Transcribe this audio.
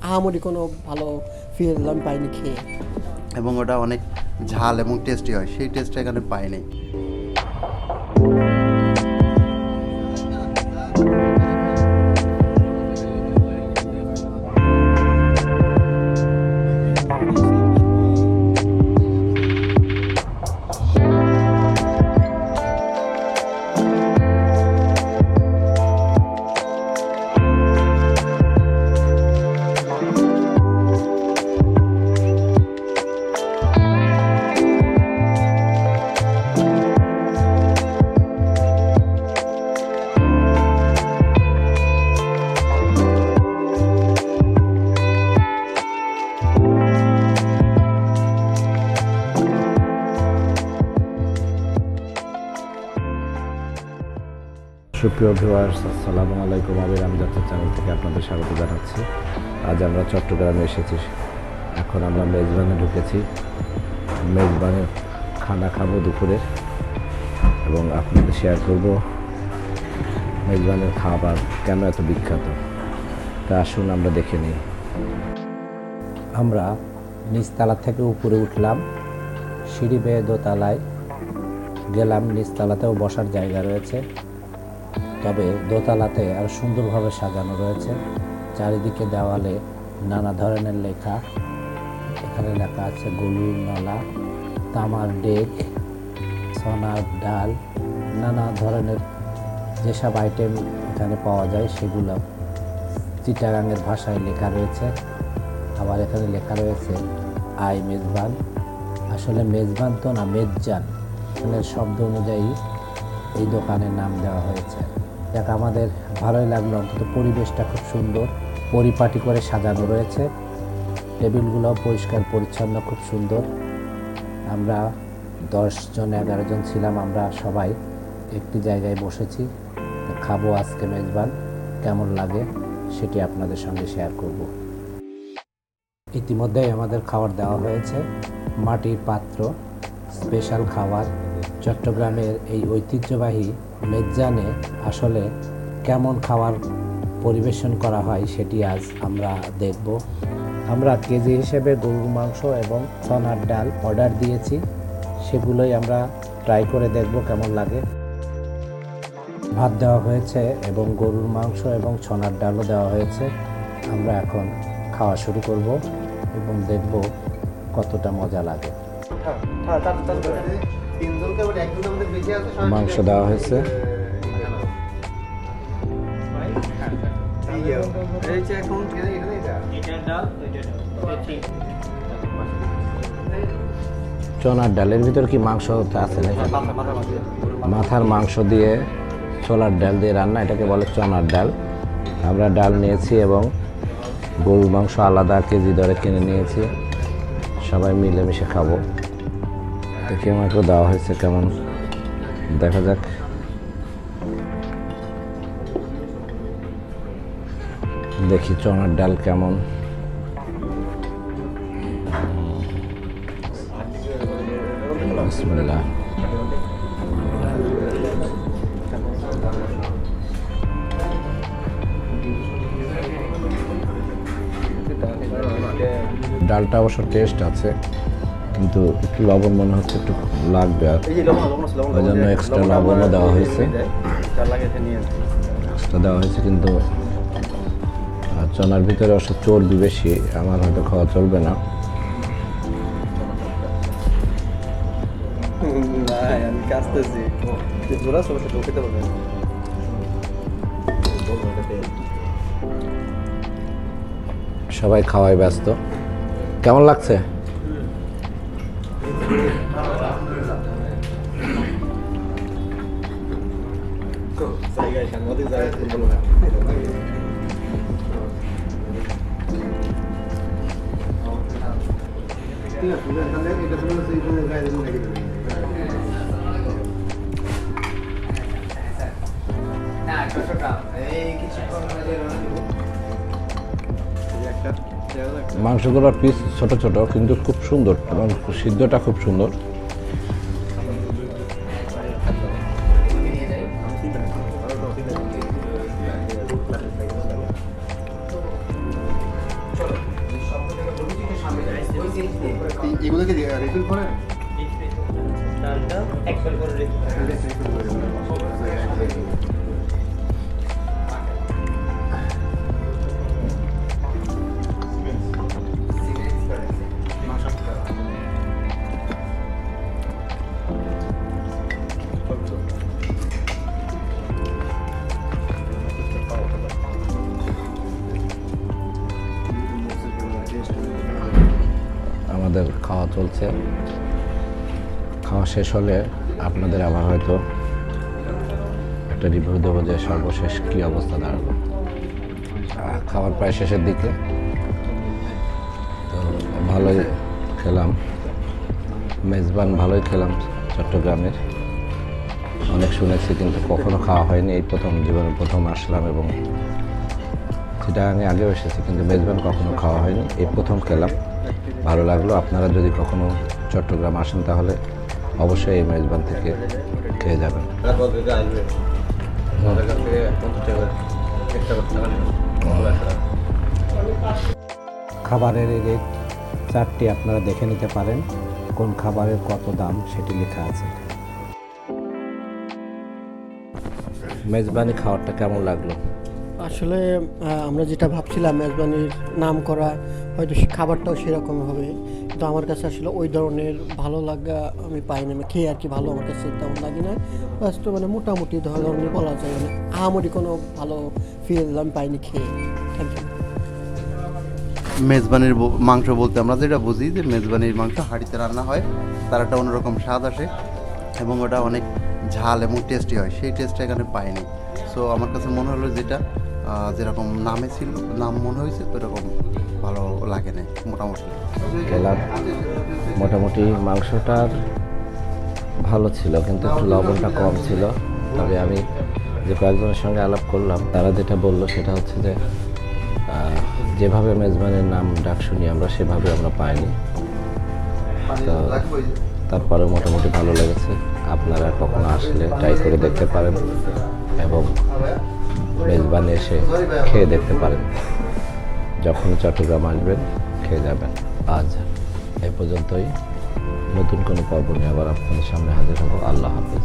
আহামরি কোনো ভালো ফিল আমি পাইনি খেয়ে। এবং ওটা অনেক ঝাল এবং টেস্টি হয়, সেই টেস্টটা এখানে পাইনি। সুপ্রিয় ভিউয়ার্স, আসসালামু আলাইকুম। আমি রামযাত্রা চ্যানেল থেকে আপনাদের স্বাগত জানাচ্ছি। আজ আমরা চট্টগ্রামে এসেছি। এখন আমরা মেজবানে ঢুকেছি। মেজবানে খানা খাবো দুপুরে এবং আপনাদের শেয়ার করব মেজবানের খাবার কেন এত বিখ্যাত, তা আসুন আমরা দেখে নিই। আমরা নিচতলা থেকে উপরে উঠলাম, সিঁড়ি বেয়ে দোতলায় গেলাম। নিচতলাতেও বসার জায়গা রয়েছে, তবে দোতলাতে আর সুন্দরভাবে সাজানো রয়েছে। চারিদিকে দেওয়ালে নানা ধরনের লেখা। এখানে লেখা আছে গরুর নলা, তামার ডেক, সোনার ডাল, নানা ধরনের যেসব আইটেম এখানে পাওয়া যায় সেগুলো চিটাগাঙের ভাষায় লেখা রয়েছে। আবার এখানে লেখা রয়েছে আই মেজবান। আসলে মেজবান তো না, মেজজান। এখানের শব্দ অনুযায়ী এই দোকানের নাম দেওয়া হয়েছে। দেখ, আমাদের ভালোই লাগলো। অন্তত পরিবেশটা খুব সুন্দর, পরিপাটি করে সাজানো রয়েছে। টেবিলগুলোও পরিষ্কার পরিচ্ছন্ন, খুব সুন্দর। আমরা 10 জন 11 জন ছিলাম। আমরা সবাই একটি জায়গায় বসেছি, খাবো আজকে মেজবান। কেমন লাগে সেটি আপনাদের সঙ্গে শেয়ার করব। ইতিমধ্যেই আমাদের খাবার দেওয়া হয়েছে, মাটির পাত্র, স্পেশাল খাবার। চট্টগ্রামের এই ঐতিহ্যবাহী মেজজানে আসলে কেমন খাবার পরিবেশন করা হয় সেটি আজ আমরা দেখব। আমরা কেজি হিসেবে গরুর মাংস এবং সোনার ডাল অর্ডার দিয়েছি, সেগুলোই আমরা ট্রাই করে দেখব কেমন লাগে। ভাত দেওয়া হয়েছে এবং গরুর মাংস এবং সোনার ডালও দেওয়া হয়েছে। আমরা এখন খাওয়া শুরু করব এবং দেখব কতটা মজা লাগে। মাংস দেওয়া হয়েছে, চনার ডালের ভিতর কি মাংস আছে নাকি? মাথার মাংস দিয়ে ছোলার ডাল দিয়ে রান্না, এটাকে বলে চনার ডাল। আমরা ডাল নিয়েছি এবং গরুর মাংস আলাদা কেজি দরে কিনে নিয়েছি। সবাই মিলেমিশে খাবো। দেখি আমাকেও দেওয়া হয়েছে, কেমন দেখা যাক। দেখি চনার ডাল কেমন। বিসমিল্লাহ। ডালটা অবশ্য টেস্ট আছে, কিন্তু একটু লবণ মনে হচ্ছে একটু লাগবে, আর ওই জন্য এক্সট্রা লবণও দেওয়া হয়েছে। এক্সট্রা দেওয়া হয়েছে, কিন্তু চনার ভিতরে অবশ্য চর্বি বেশি, আমার হয়তো খাওয়া চলবে না। সবাই খাওয়ায় ব্যস্ত। কেমন লাগছে? মাংসগুলোর পিস ছোট ছোট, কিন্তু খুব সুন্দর এবং সিদ্ধটা খুব সুন্দর। এগুলোকে রিফিল করেন? ডালটা একবার করে রেখে আমাদের খাওয়া চলছে। খাওয়া শেষ হলে আপনাদের আবার হয়তো একটা রিভিউ দেবো যে সর্বশেষ কী অবস্থা দাঁড়ালো। খাবার প্রায় শেষের দিকে, তো ভালোই খেলাম, মেজবান ভালোই খেলাম। চট্টগ্রামের অনেক শুনেছি কিন্তু কখনো খাওয়া হয়নি, এই প্রথম জীবনে প্রথম আসলাম। এবং সেটা আমি আগেও এসেছি কিন্তু মেজবান কখনো খাওয়া হয়নি, এই প্রথম খেলাম, ভালো লাগলো। আপনারা যদি কখনো চট্টগ্রাম আসেন তাহলে অবশ্যই এই মেজবান থেকে খেয়ে যাবেন। খাবারের এই রেট চারটি আপনারা দেখে নিতে পারেন, কোন খাবারের কত দাম সেটি লেখা আছে। মেজবানি খাবারটা কেমন লাগলো? আসলে আমরা যেটা ভাবছিলাম মেজবানির নাম করা হয়তো সে খাবারটাও সেরকম হবে, কিন্তু আমার কাছে আসলে ওই ধরনের ভালো লাগা আমি পাইনি। আমি খেয়ে আর কি ভালো আমার কাছে তেমন লাগে না, বাস তো মানে মোটামুটি ধরনের বলা যায়, মানে আহামরি কোনো ভালো ফিল আমি পাইনি খেয়ে। Thank you. মেজবানির মাংস বলতে আমরা যেটা বুঝি যে মেজবানির মাংস হাঁড়িতে রান্না হয়, তার একটা অন্যরকম স্বাদ আসে এবং ওটা অনেক ঝাল এবং টেস্টি হয়, সেই টেস্টটা এখানে পাইনি। সো আমার কাছে মনে হলো যেটা যেরকম নামে ছিল, নাম মনে হয়েছে ওইরকম ভালো লাগে না মোটামুটি। খেলাম, মোটামুটি মাংসটার ভালো ছিল কিন্তু একটু লবণটা কম ছিল। তবে আমি যে কয়েকজনের সঙ্গে আলাপ করলাম তারা যেটা বললো সেটা হচ্ছে যে যেভাবে মেজবানের নাম ডাক শুনি আমরা সেভাবে আমরা পাইনি। তো তারপরে মোটামুটি ভালো লেগেছে। আপনারা কখনো আসলে ট্রাই করে দেখতে পারেন এবং মেজবানে এসে খেয়ে দেখতে পারেন। যখন চট্টগ্রাম আসবেন খেয়ে যাবেন। আজ এই পর্যন্তই, নতুন কোনো পর্ব নিয়ে আবার আপনাদের সামনে হাজির হব। আল্লাহ হাফেজ।